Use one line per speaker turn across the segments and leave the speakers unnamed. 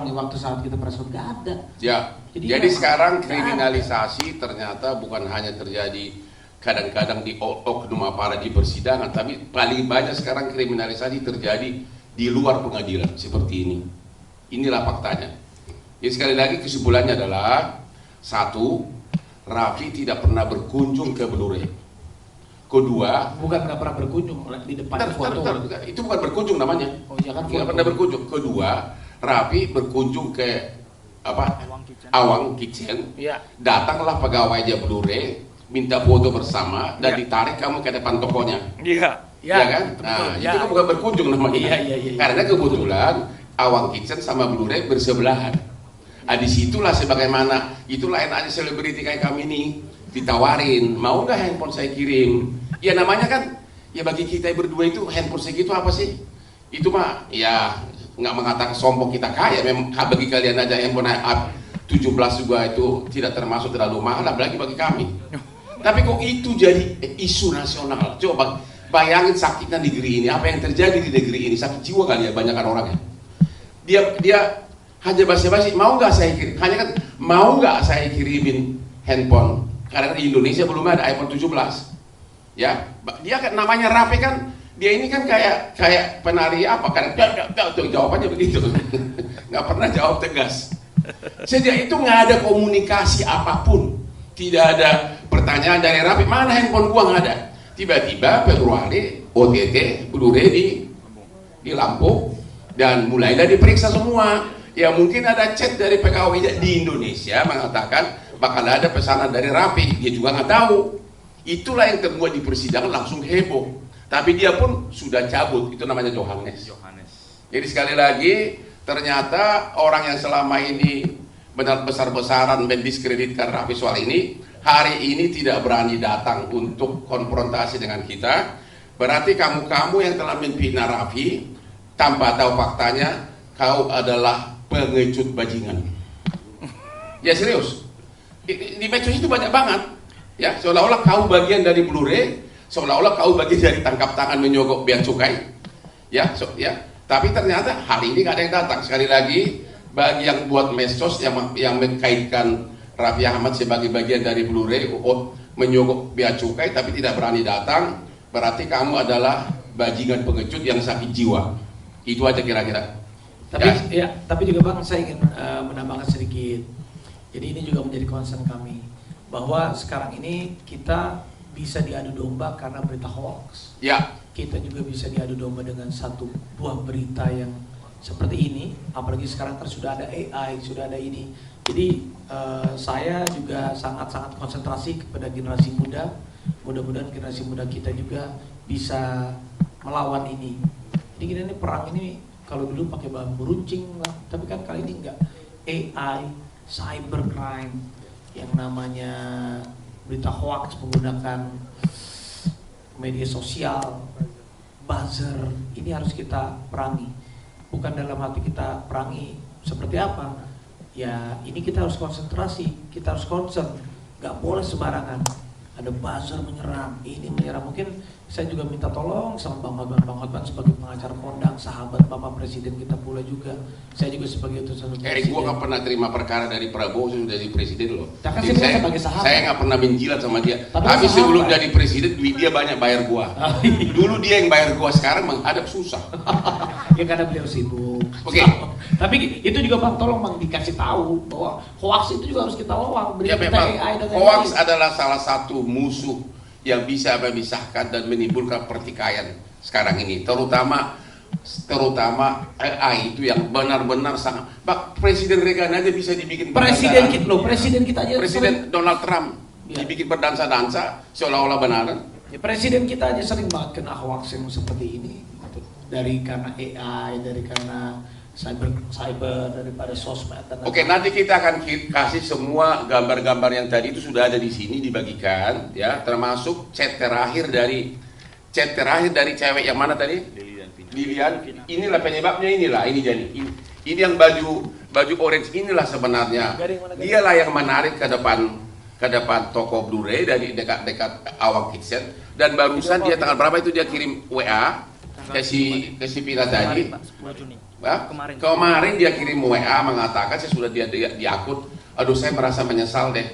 nih waktu saat kita presscon? Nggak ada.
Ya, jadi sekarang kriminalisasi ternyata bukan hanya terjadi kadang-kadang di oknum aparat di persidangan, tapi paling banyak sekarang kriminalisasi terjadi di luar pengadilan seperti ini. Inilah faktanya. Jadi sekali lagi kesimpulannya adalah, satu, Raffi tidak pernah berkunjung ke Blu-ray. Kedua,
bukan nggak pernah berkunjung di depan foto.
Itu bukan berkunjung namanya.
Oh iya kan,
nggak pernah berkunjung. Kedua, Raffi berkunjung ke Awang Kitchen.
Ya.
Datanglah pegawainya Blu-ray, minta foto bersama dan ditarik kamu ke depan tokonya.
Iya.
Ya kan? Nah, itu kan bukan berkunjung namanya.
Iya.
Karena kebetulan Awang Kitchen sama Blu-ray bersebelahan. Nah, disitulah sebagaimana itulah enaknya selebriti kayak kami ini, ditawarin, mau nggak handphone saya kirim? Ya namanya kan, ya bagi kita berdua itu handphone segitu apa sih? Itu mah ya nggak mengatakan sombong kita kaya, memang bagi kalian aja handphone 17 juga itu tidak termasuk terlalu mahal, apalagi bagi kami. Tapi kok itu jadi isu nasional? Coba bayangin sakitnya negeri ini, apa yang terjadi di negeri ini, sakit jiwa kali ya banyakan orangnya. Dia hanya basa-basi, mau nggak saya kirim? Hanya kan, mau nggak saya kirimin handphone? Karena di Indonesia belum ada iPhone 17. Ya, dia kan namanya Raffi kan, dia ini kan kayak penari apa kan? Jawabannya begitu. Nggak pernah jawab tegas. Sejak itu nggak ada komunikasi apapun, tidak ada pertanyaan dari Raffi, mana handphone gua, nggak ada. Tiba-tiba Februari OTT Blu-ray di Lampung dan mulailah diperiksa semua. Ya mungkin ada chat dari pegawai di Indonesia mengatakan bakal ada pesanan dari Raffi, dia juga nggak tahu. Itulah yang terbuat di persidangan langsung heboh. Tapi dia pun sudah cabut, itu namanya Johannes. Jadi sekali lagi, ternyata orang yang selama ini benar besar-besaran mendiskreditkan Raffi soal ini, hari ini tidak berani datang untuk konfrontasi dengan kita. Berarti kamu-kamu yang telah menfitnah Raffi tanpa tahu faktanya, kau adalah pengecut bajingan. Ya serius, di medsos itu banyak banget. Ya, seolah-olah kau bagian dari Blu-ray, seolah-olah kau bagian dari tangkap tangan menyogok bea cukai. Ya, tapi ternyata hari ini nggak ada yang datang. Sekali lagi, bagi yang buat medsos yang mengkaitkan Raffi Ahmad sebagai bagian dari Blu-ray, menyogok bea cukai tapi tidak berani datang, berarti kamu adalah bajingan pengecut yang sakit jiwa. Itu aja kira-kira.
Tapi juga Bang, saya ingin menambahkan sedikit. Jadi ini juga menjadi concern kami, bahwa sekarang ini kita bisa diadu domba karena berita hoax.
Ya.
Kita juga bisa diadu domba dengan satu buah berita yang seperti ini. Apalagi sekarang kan sudah ada AI, sudah ada ini. Jadi saya juga sangat-sangat konsentrasi kepada generasi muda. Mudah-mudahan generasi muda kita juga bisa melawan ini. Jadi kita ini perang ini, kalau dulu pakai bambu runcing lah, tapi kan kali ini enggak. AI, cybercrime, yang namanya berita hoax menggunakan media sosial, buzzer, ini harus kita perangi. Bukan dalam hati kita perangi seperti apa, ya ini kita harus konsentrasi, kita harus concern, nggak boleh sembarangan. Ada buzzer menyerang, ini menyerang. Mungkin saya juga minta tolong sama Bang Hotman sebagai pengacara kondang, sahabat Bapak Presiden kita pula juga. Saya juga sebagai utusan Presiden.
Gua nggak pernah terima perkara dari Prabowo sudah jadi presiden loh.
Kan saya sebagai sahabat.
Saya nggak pernah menjilat sama dia.
Tapi
sebelum jadi presiden, dia banyak bayar gua. Dulu dia yang bayar gua, sekarang menghadap susah.
Ya karena beliau sibuk.
Oke.
Tapi itu juga Bang, tolong Bang dikasih tahu bahwa hoax itu juga harus kita lawan.
Ya memang hoax adalah salah satu musuh yang bisa memisahkan dan menimbulkan pertikaian sekarang ini, terutama AI itu yang benar-benar sangat. Pak Presiden Reagan aja bisa dibikin
presiden kita aja,
Presiden Donald Trump dibikin berdansa-dansa seolah-olah benaran.
Ya, presiden kita aja sering banget kena hoax yang seperti ini, dari karena AI, dari karena cyber daripada sosmed.
Oke, nanti kita akan kasih semua gambar-gambar yang tadi itu sudah ada di sini dibagikan, ya, termasuk chat terakhir dari cewek yang mana tadi? Lilian. Inilah penyebabnya, ini jadi. Ini yang baju orange inilah sebenarnya. Dialah yang menarik ke depan toko Blu-ray dari dekat Awang Kitchen, dan barusan dia tanggal berapa itu dia kirim WA ke si Pila tadi. Ya? Kemarin dia kirim WA mengatakan saya sudah di akun. Aduh saya merasa menyesal deh.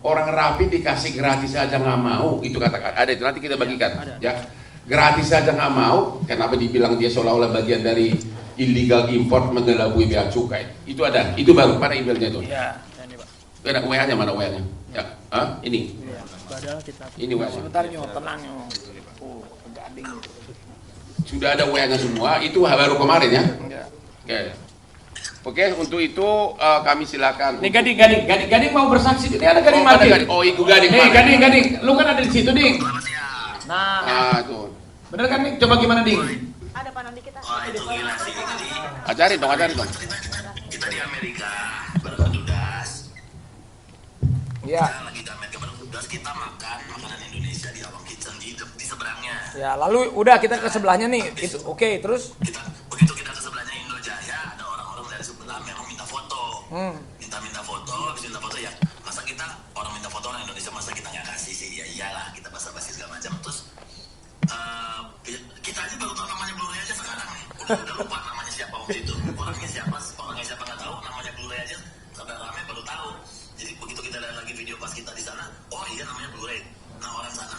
Orang rapi dikasih gratis aja nggak mau. Itu kata ada itu nanti kita bagikan. Ya gratis aja nggak mau. Kenapa dibilang dia seolah-olah bagian dari illegal import mengelabui bea cukai? Itu ada. Itu baru pada emailnya itu.
Iya. Ini Pak.
Ada WA-nya mana WA-nya? Ya. Hah? Ini.
Iya. Padahal kita.
Ini WA.
Sebentar nyo, tenang nyo. Oh, gading.
Sudah ada WA-nya semua. Itu baru kemarin ya.
Enggak.
Oke, untuk itu kami silakan.
Nih Gading mau bersaksi. Ini ada Gading
Oh, ada
mati.
Gading. Oh, itu Gading.
Nih
mana?
Gading, lu kan ada di situ, Ding. Nah,
Ah, tuh.
bener kan nih? Coba gimana, Ding?
Ada pak nanti kita.
Ajarin dong.
Kita di Amerika bertugas.
Iya.
Kita lagi di Amerika bertugas, kita makan makanan Indonesia di Awang Kitchen di seberangnya.
Ya, lalu udah kita ke sebelahnya nih. Itu oke, terus
Begitu kita ke sebelahnya Indojaya, ada orang-orang dari sebelah memang minta foto. Minta foto, habis minta foto ya. Masa kita orang minta foto orang Indonesia, masa kita nggak kasih sih? Ya iyalah, kita basa-basi segala macam. Terus kita aja baru tahu namanya Blu-ray aja sekarang nih. Udah lupa namanya siapa waktu itu. Orangnya siapa nggak tahu. Namanya Blu-ray aja sampai rame baru tahu. Jadi begitu kita lihat lagi video pas kita di sana, oh iya namanya Blu-ray. Nah orang sana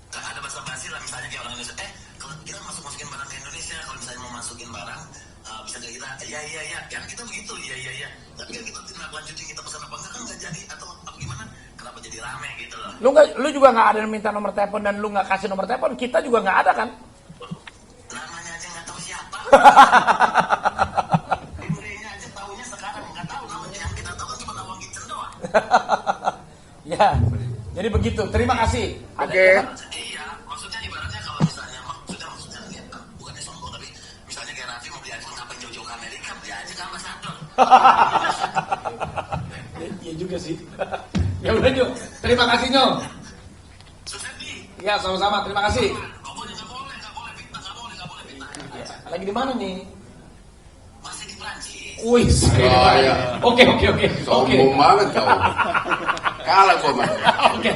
kan ada basa-basi lah, misalnya kayak orang Indonesia. Kalau kita masukin barang ke Indonesia, kalau misalnya mau masukin barang, bisa kayak kita, iya, yang kita begitu, iya. Tapi kan kita tindak lanjutin kita pesan apa enggak kan nggak jadi atau apa gimana? Kenapa jadi rame gitu loh?
lu juga nggak ada yang minta nomor telepon dan lu nggak kasih nomor telepon, kita juga nggak ada kan?
Namanya aja nggak tahu siapa. Blu-ray-nya aja tahunya sekarang nggak tahu namanya, yang kita tahu kan cuma Awang Kitchen doang.
Ya, jadi begitu. Terima kasih.
Oke.
Iya, maksudnya ibaratnya kalau misalnya ya, bukannya sombong tapi misalnya kayak Raffi mau beli iPhone ngapain jauh-jauh ke Amerika, beli aja ke ambasador.
Iya juga sih. Ya udah, Nyo. Terima kasih, Nyo.
Sukses nih.
Ya, sama-sama. Terima kasih.
Pokoknya nggak boleh fitnah, nggak boleh fitnah.
Lagi di mana nih?
Masih di Prancis.
Wih,
Oh, iya.
Oke.
Sombong banget kau. Kalah gua mah.
Oke.